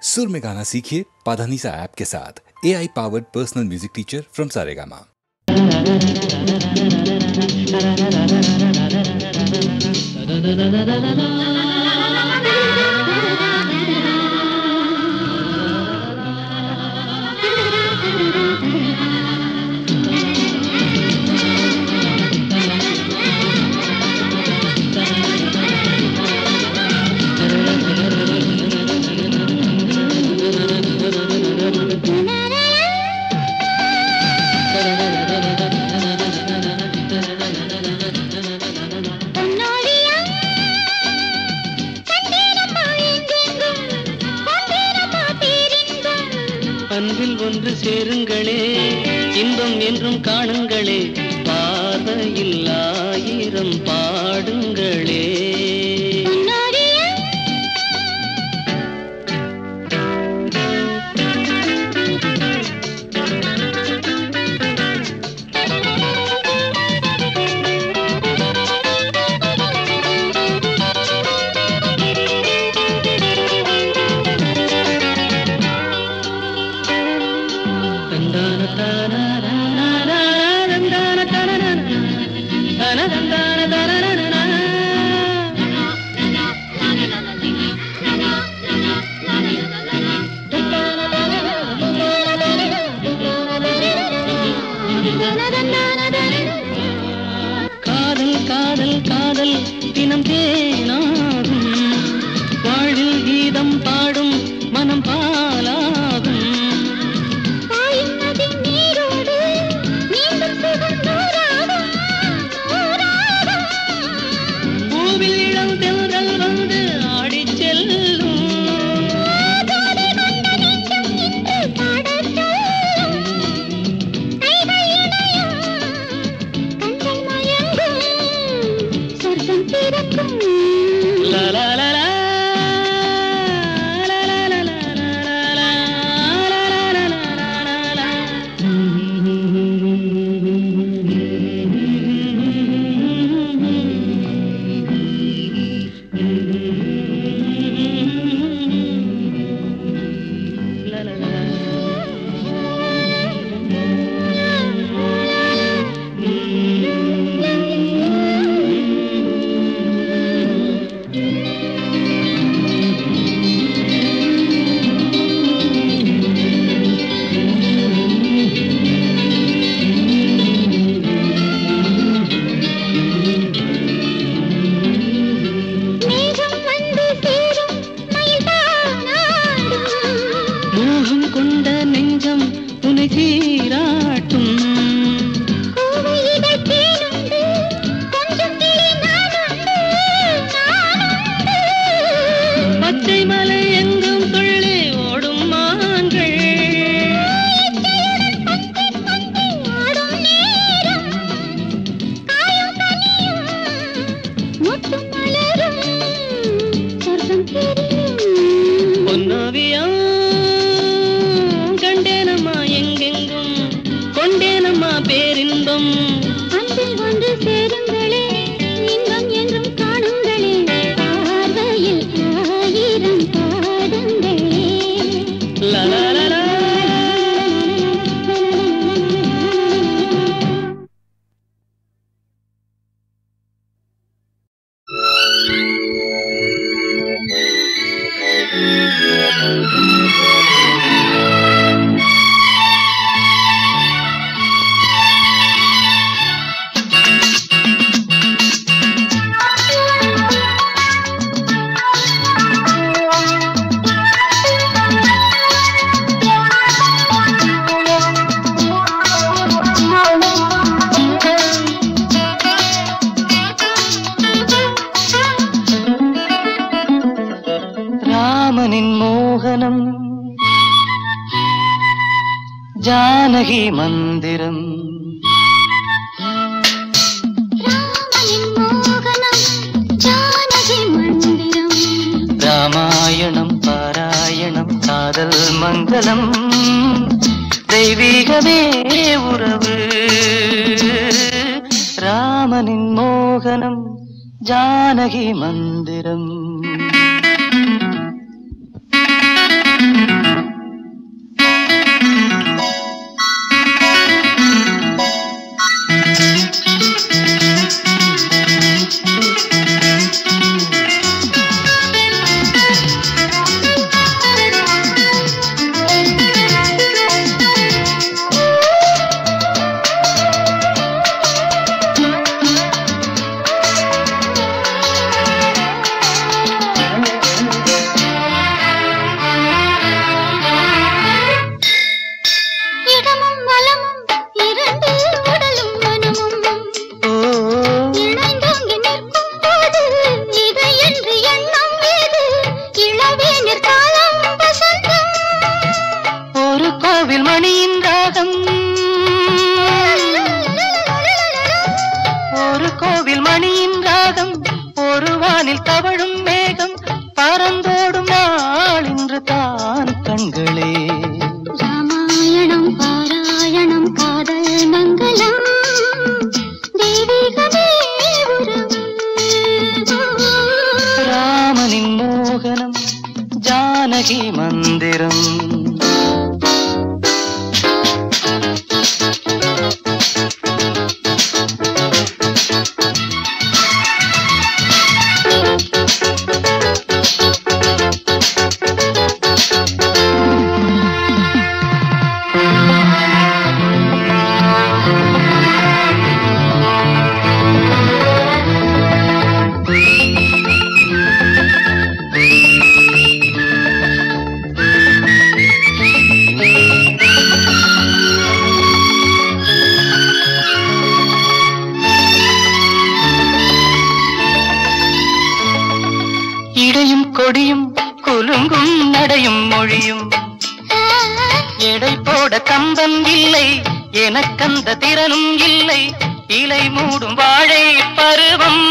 सुर में गाना सीखिए पाधानीसा ऐप के साथ। AI powered personal music teacher from Saregama. அன்பில் ஒன்று சேருங்களே, இன்பம் என்றும் காணுங்களே, பார்வையில் ஆயிரம் பாடுங்களே. காதல் காதல் காதல் தினம் தேனாகும், வாழ்வில் கீதம் பாடும் மனம் பாலாகும். பூவில் இளம் தென்றல் வந்து ஆடி செல்லும். La la la la. பொன்னோவியம் கண்டேனம்மா, எங்கெங்கும் கொண்டேனம்மா பேரின்பம். அன்பில் ஒன்று சேருங்களே, இன்பம் என்றும் காணுங்களே, பார்வையில் ஆயிரம் பாடுங்களே. லலலலா. ராமனின் மோகனம் ஜானகி மந்திரம். ராமனின் மோகனம் ஜானகி மந்திரம். ராமாயணம் பாராயணம் காதல் மங்களம். தெய்வீகமே உறவு. ராமனின் மோகனம் ஜானகி மந்திரம். எண்ணங்களே. ராமாயணம் பாராயணம் காதல் மங்களம் தெய்வீகமே உறவு. ராமனின் மோகனம் ஜானகி மந்திரம். இடையும் கொடியும் குலுங்கும் நடையும் மொழியும் எடை போட கம்பம் இல்லை, எனக்கந்த திறனும் இல்லை. இலை மூடும் வாழை பருவம்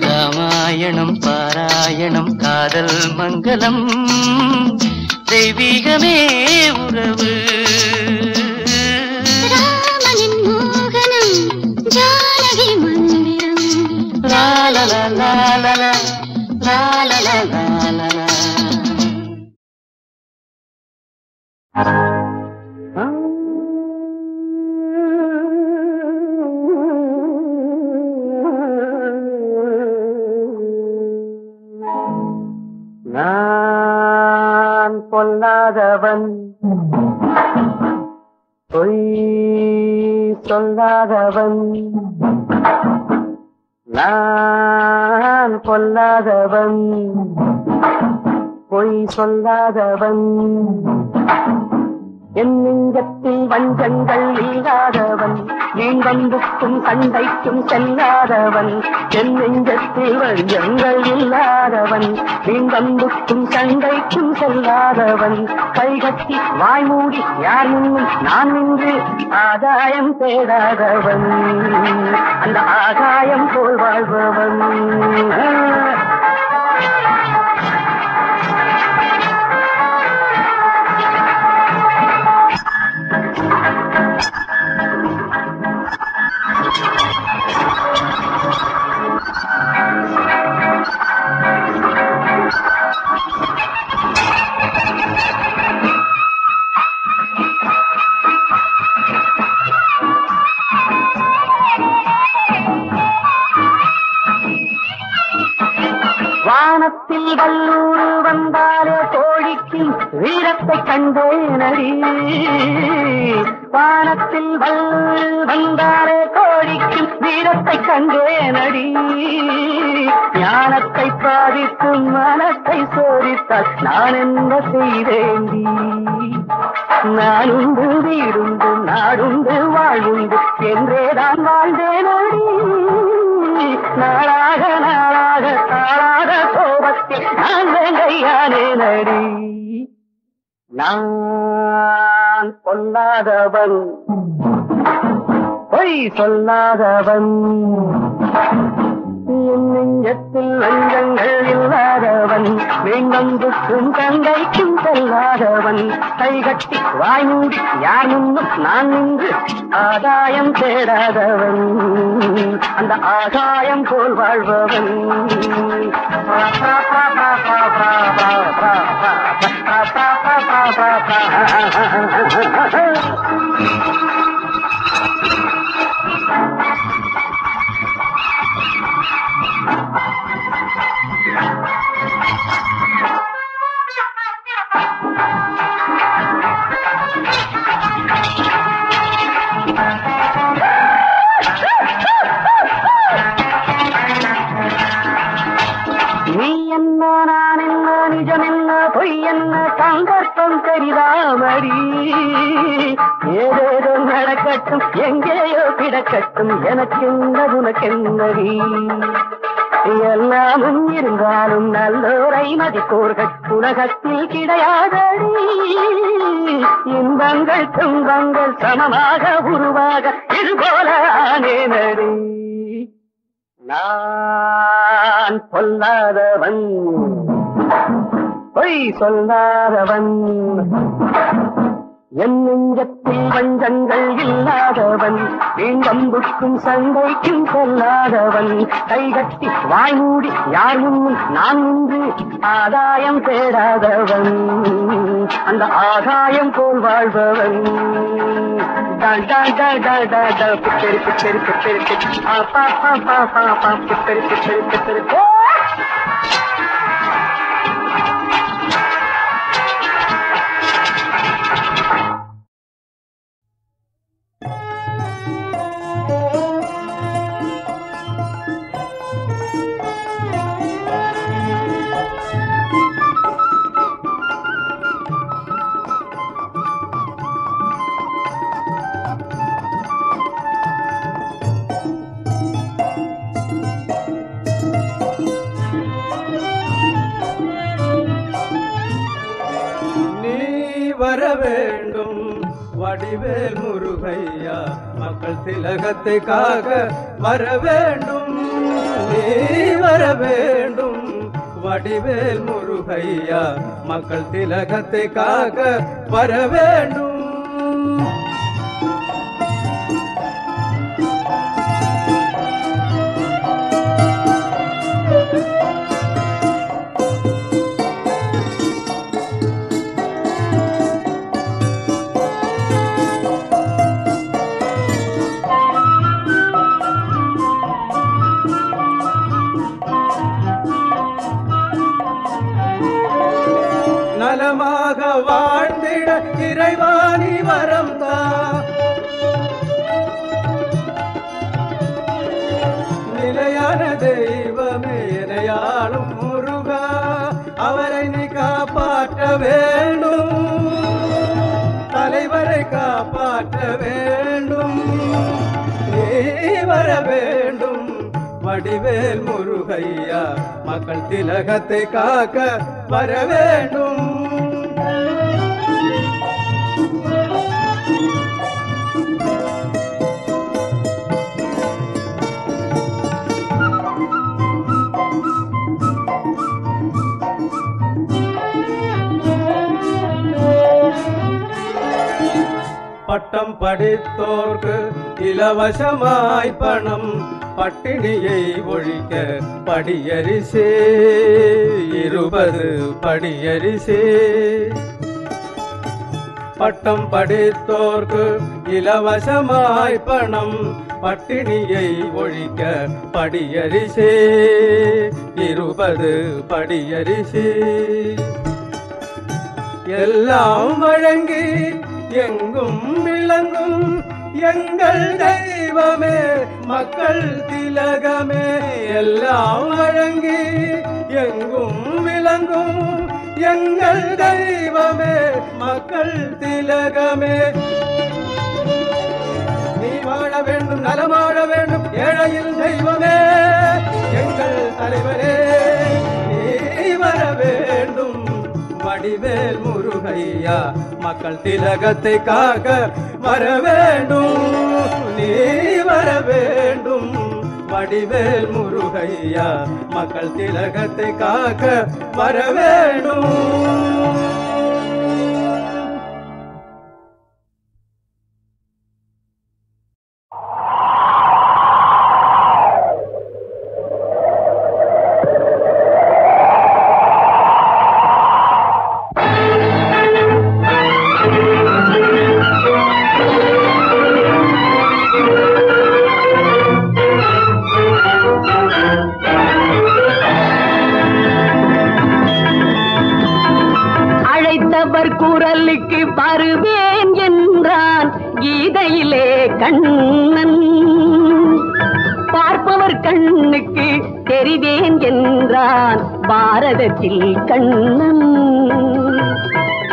ராமாயணம் பாராயணம் காதல் மங்களம் தெய்வீகமே உறவு. ராமனின் மோகனம் ஜானகி மந்திரம். லாலலா லாலலா லாலலா லாலலா. நான் பொல்லாதவன், பொய் சொல்லாதவன். நான் பொல்லாதவன், பொய் சொல்லாதவன். என் நெஞ்சத்தில் வஞ்சங்கள் இல்லாதவன், நீண்டம்புக்கும் சண்டைக்கும் செல்லாதவன். என் நெஞ்சத்தில் வஞ்சங்கள் இல்லாதவன், நீண்டம்புக்கும் சண்டைக்கும் செல்லாதவன். கைகட்டி வாய்மூடி யார் முன்னும் நான் நின்று ஆதாயம் தேடாதவன், அந்த ஆகாயம் போல் வாழ்பவன். வானத்தில் வல்லூர் வந்தாலே கோழிக்கும் வீரத்தை கண்டேனடி. வானத்தில் வல்லூர் வந்தாலே கோழிக்கும் வீரத்தை கண்டேனடி. ஞானத்தை பாதிக்கும் மனத்தை சோதித்தால் நான் என்ன செய்தேண்டி. நானுண்டு வீடுண்டு நாடுண்டு வாழ்வுண்டு என்றேதான் வாழ்ந்தேனடி. நாளாக நாளாக தாளாக கோபத்தில் நான் வேங்கையானே நடி. நான் பொல்லாதவன், பொய் சொல்லாதவன். என் நெஞ்சத்தில் வஞ்சங்கள் இல்லாதவன், வேங்கம்புக்கும் தங்கைக்கும் செல்லாதவன். கைகட்டி வாய்மூடி யார் முன்னும் நான் நின்று ஆதாயம் தேடாதவன், அந்த ஆகாயம் போல் வாழ்பவன். நீ என்ன நான் என்ன நிஜம் என்ன பொய் என்ன சந்தர்ப்பம் தெரியாமடி. ஏதேதோ நடக்கட்டும் எங்கேயோ கிடக்கட்டும் எனக்கென்ன உனக்கென்னடி. எல்லாமும் இருந்தாலும் நல்லோரை மதிப்போர்கள் உலகத்தில் கிடையாதடி. இன்பங்கள் துன்பங்கள் சமமாக உருவாக இதுபோல ஆனேனடி. நான் பொல்லாதவன், பொய் சொல்லாதவன், என் நெஞ்சத்தில் வஞ்சங்கள் இல்லாதவன், வீண்டம்புக்கும் சண்டைக்கும் செல்லாதவன், கைகட்டி வாய்மூடி யார் முன்னும் நான் நின்று ஆதாயம் தேடாதவன், அந்த ஆதாயம் போல் வாழ்பவன். பித்தரி பித்தரி பித்தரி பித்தரி பித்தரி பித்தரி. வேண்டும் வடிவேல் முருகையா, மக்கள் திலகத்தை காக்க வர வேண்டும். நீ வர வேண்டும் வடிவேல் முருகையா, மக்கள் திலகத்தை காக்க வர வேண்டும். நலமாக வாழ்ந்திட இறைவாணி வரம் தா, நிலையான தெய்வமே இணையாளும் முருகா, அவரை நீ காப்பாற்ற வேண்டும், தலைவரை காப்பாற்ற வேண்டும். நீ வர வேண்டும் வடிவேல் முருகையா, மக்கள் திலகத்தை காக்க வர வேண்டும். பட்டம் படித்தோர்க்கு இலவசமாய் பணம், பட்டினியை ஒழிக்க படியரிசே 20 படியரிசே. பட்டம் படித்தோர்க்கு இலவசமாய் பணம், பட்டினியை ஒழிக்க படியரிசே 20 படியரிசே. எல்லாம் வழங்கி எங்கும் விளங்கும் எங்கள் தெய்வமே மக்கள் திலகமே, எல்லாம் வழங்கி எங்கும் விளங்கும் எங்கள் தெய்வமே மக்கள் திலகமே. நீ வாழ வேண்டும் நலமாட வேண்டும் ஏழையில் தெய்வமே, எங்கள் தலைவரே நீ வர வேண்டும் வடிவேல் முருகையா, மக்கள் திலகத்தை காக்க வர வேண்டும். நீ வர வேண்டும் வடிவேல் முருகையா, மக்கள் திலகத்தை காக்க வர வேண்டும். குரலுக்கு வருவேன் என்றான் கீதையிலே கண்ணன், பார்ப்பவர் கண்ணுக்கு தெரிவேன் என்றான் பாரதத்தில் கண்ணன்.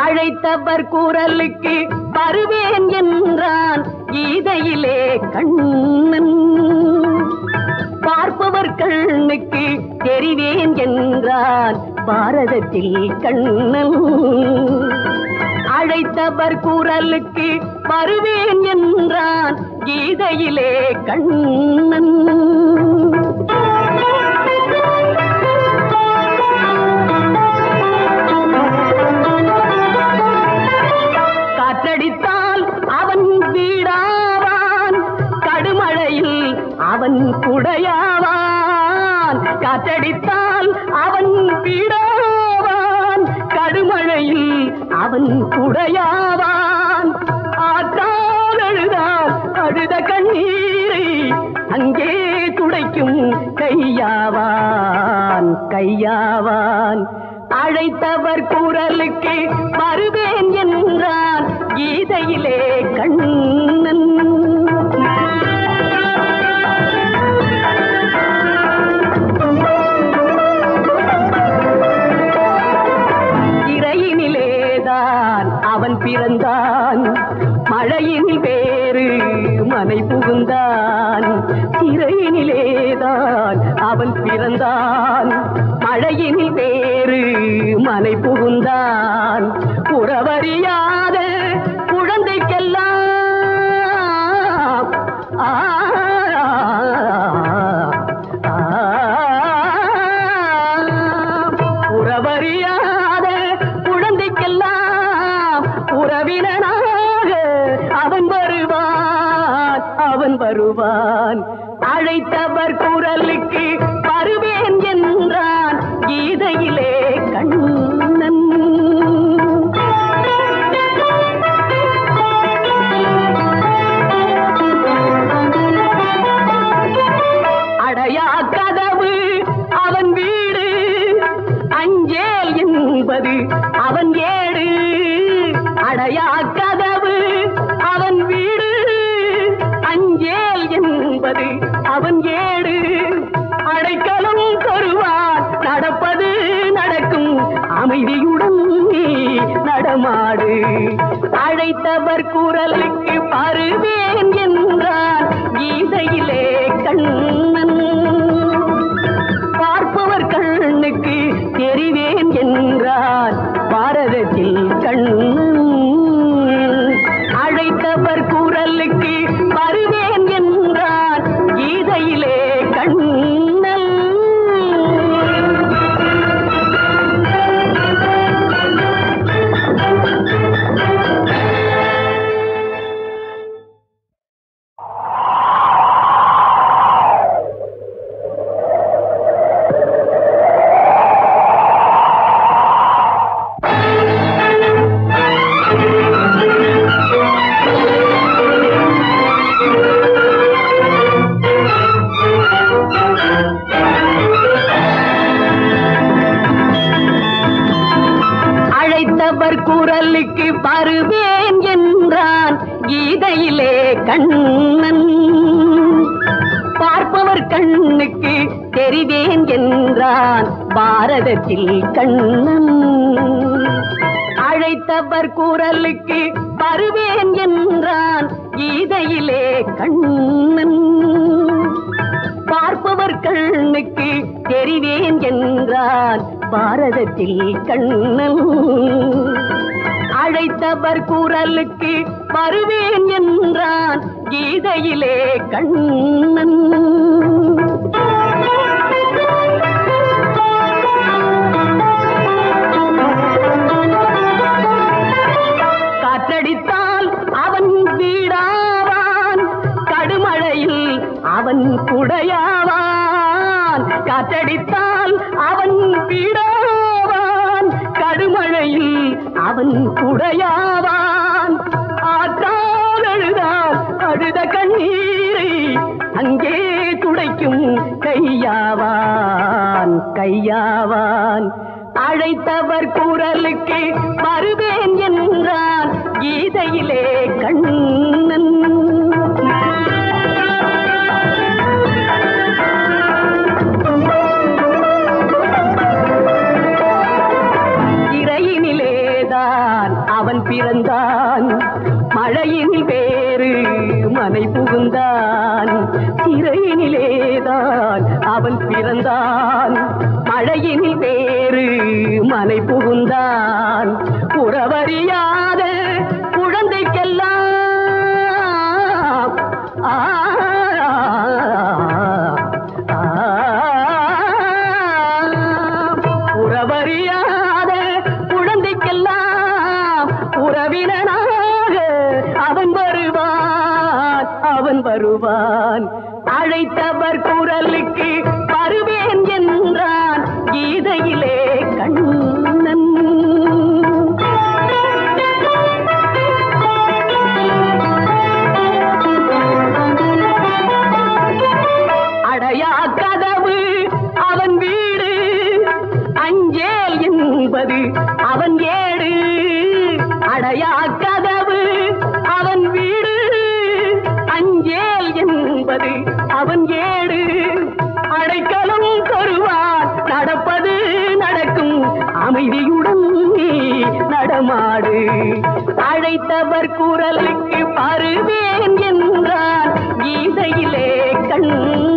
அழைத்தவர் குரலுக்கு வருவேன் என்றான் கீதையிலே கண்ணன், பார்ப்பவர் கண்ணுக்கு தெரிவேன் என்றான் பாரதத்தில் கண்ணன். அழைத்தவர் குரலுக்கு வருவேன் என்றான் கீதையிலே கண்ணன். காற்றடித்தால் அவன் வீடாவான், கடுமழையில் அவன் குடையாவான். காற்றடித்தால் அவன் வீடாவான், கடுமழையில் அவன் குடையாவான். ஆற்றால் அழுதால் அழுத கண்ணீரை அங்கே துடைக்கும் கையாவான் கையாவான். அழைத்தவர் குரலுக்கு வருவேன் என்றான் கீதையிலே கண்ணன். சிறையினிலேதான் அவன் பிறந்தான், மழையின் வேறு மனை புகுந்தான். சிறையினிலேதான் அவன் பிறந்தான், மழையின் வேறு மனை புகுந்தான். உறவறியாத குழந்தைக்கெல்லாம் உறவறியாத குழந்தைக்கெல்லாம் உறவினனாக அவன் வருவான் அவன் வருவான். அழைத்தவர் குரலுக்கு வருவேன் என்றான் கீதையிலே கண்ணன். அடையா கதவு அவன் வீடு, அஞ்சேல் என்பது அவன் ஏடு. அடையா கதவு அவன் வீடு, அஞ்சேல் என்பது அவன் ஏடு. அடைக்கலம் தருவான், நடப்பது நடக்கும், அமைதியுடன் நீ நடமாடு. அழைத்தவர் குரலுக்கு வருவேன் என்றான் கீதையிலே கண்ணன். பார்ப்பவர் கண்ணுக்கு தெரிவேன் என்றான் பாரதத்தில் கண்ணன். அழைத்தவர் குரலுக்கு வருவேன் என்றான் கீதையிலே கண்ணன். அழைத்தவர் குரலுக்கு வருவேன் என்றான் கீதையிலே கண்ணன். பார்ப்பவர் கண்ணுக்கு தெரிவேன் என்றான் பாரதத்தில் கண்ணன். அழைத்தவர் குரலுக்கு வருவேன் என்றான் கீதையிலே கண்ணன். பார்ப்பவர் கண்ணுக்கு தெரிவேன் என்றான் பாரதத்தில் கண்ணன். அழைத்தவர் குரலுக்கு வருவேன் என்றான் கீதையிலே கண்ணன். காற்றடித்தால் அவன் வீடாவான், கடுமழையில் அவன் குடையாவான். காற்றடித்தால் அவன் வீடாவான், கடுமழையில் அவன் குடையாவான். ஆற்றால் அழுதால் அழுத கண்ணீரை அங்கே துடைக்கும் கையாவான் கையாவான். அழைத்தவர் குரலுக்கு வருவேன் என்றான் கீதையிலே கண்ணன். சிறையினிலேதான் அவன் பிறந்தான் மழையின் வேறு மனை புகுந்தான் சிறையினிலேதான் அவன் பிறந்தான் மழையின் வேறு மனை புகுந்தான் உறவறியாத குழந்தைக்கெல்லாம் உறவறியாத குழந்தைக்கெல்லாம் உறவினனாக அவன் வருவான் அழைத்தவர் குரலுக்கு வருவேன் என்றான் கீதையிலே கண்ணன் அடையா கதவு அவன் வீடு அஞ்சேல் என்பது அவன் ஏடு அடையா கதவு அவன் வீடு அஞ்சேல் என்பது அவன் ஏடு அடைக்கலம் தருவான் நடப்பது நடக்கும் அமைதியுடன் நீ நடமாடு அழைத்தவர் குரலுக்கு வருவேன் என்றான் கீதையிலே கண்ணன்